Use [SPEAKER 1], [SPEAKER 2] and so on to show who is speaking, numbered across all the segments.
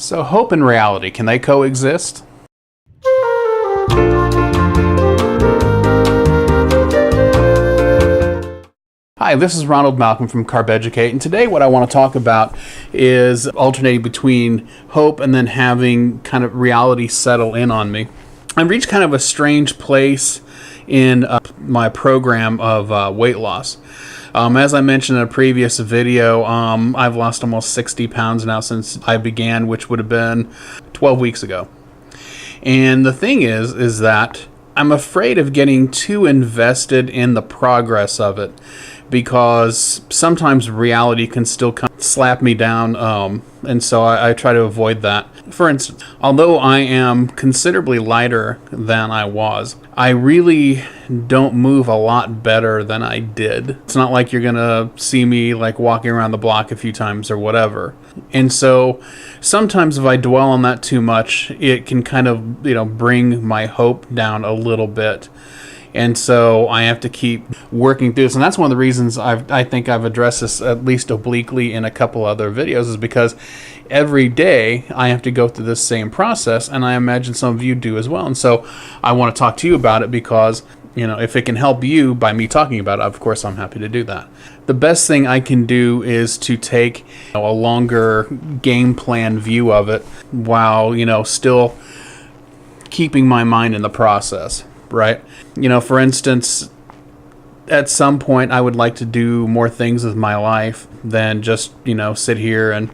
[SPEAKER 1] So hope and reality, can they coexist? Hi, this is Ronald Malcolm from Carb Educate, and today what I want to talk about is alternating between hope and then having kind of reality settle in on me. I've reached kind of a strange place in my program of weight loss. As I mentioned in a previous video, I've lost almost 60 pounds now since I began, which would have been 12 weeks ago. And the thing is that I'm afraid of getting too invested in the progress of it, because sometimes reality can still slap me down, and so I try to avoid that. For instance, although I am considerably lighter than I was, I really don't move a lot better than I did. It's not like you're gonna see me like walking around the block a few times or whatever. And so sometimes if I dwell on that too much, it can kind of, bring my hope down a little bit. And so I have to keep working through this. And that's one of the reasons I think I've addressed this at least obliquely in a couple other videos, is because every day I have to go through this same process, and I imagine some of you do as well. And so I want to talk to you about it because, if it can help you by me talking about it, of course I'm happy to do that. The best thing I can do is to take a longer game plan view of it while, still keeping my mind in the process. Right? For instance, at some point I would like to do more things with my life than just, sit here and,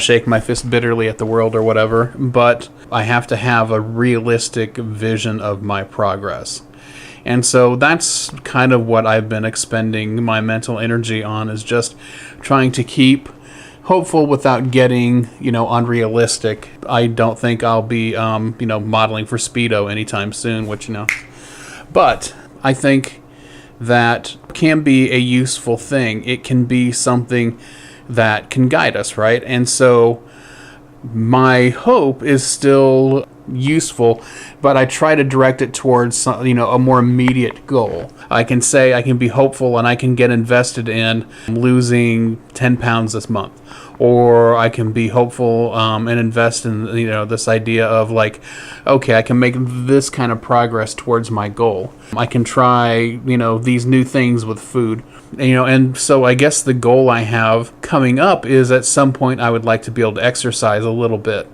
[SPEAKER 1] shake my fist bitterly at the world or whatever. But I have to have a realistic vision of my progress. And so that's kind of what I've been expending my mental energy on, is just trying to keep hopeful without getting, unrealistic. I don't think I'll be, modeling for Speedo anytime soon, which, but I think that can be a useful thing. It can be something that can guide us, right? And so my hope is still useful, but I try to direct it towards, a more immediate goal. I can say I can be hopeful and I can get invested in losing 10 pounds this month. Or I can be hopeful and invest in, this idea of like, okay, I can make this kind of progress towards my goal. I can try, these new things with food. And so I guess the goal I have coming up is at some point I would like to be able to exercise a little bit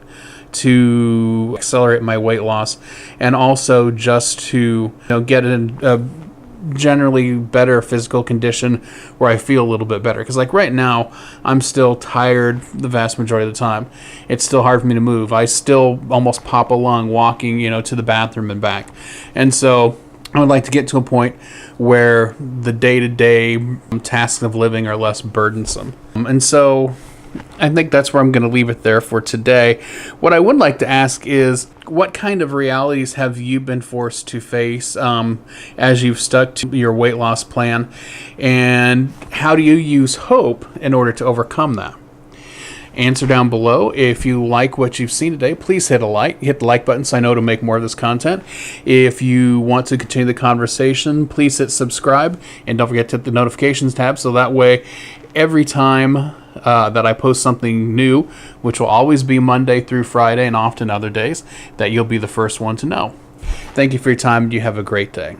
[SPEAKER 1] to accelerate my weight loss, and also just to get in a generally better physical condition where I feel a little bit better. Because like right now I'm still tired the vast majority of the time. It's still hard for me to move. I still almost pop a lung walking to the bathroom and back. And so I would like to get to a point where the day-to-day tasks of living are less burdensome. And so I think that's where I'm going to leave it there for today. What I would like to ask is, what kind of realities have you been forced to face as you've stuck to your weight loss plan? And how do you use hope in order to overcome that? Answer down below. If you like what you've seen today, please hit the like button so I know to make more of this content. If you want to continue the conversation, please hit subscribe, and don't forget to hit the notifications tab, so that way every time that I post something new, which will always be Monday through Friday and often other days, that you'll be the first one to know. Thank you for your time, and you have a great day.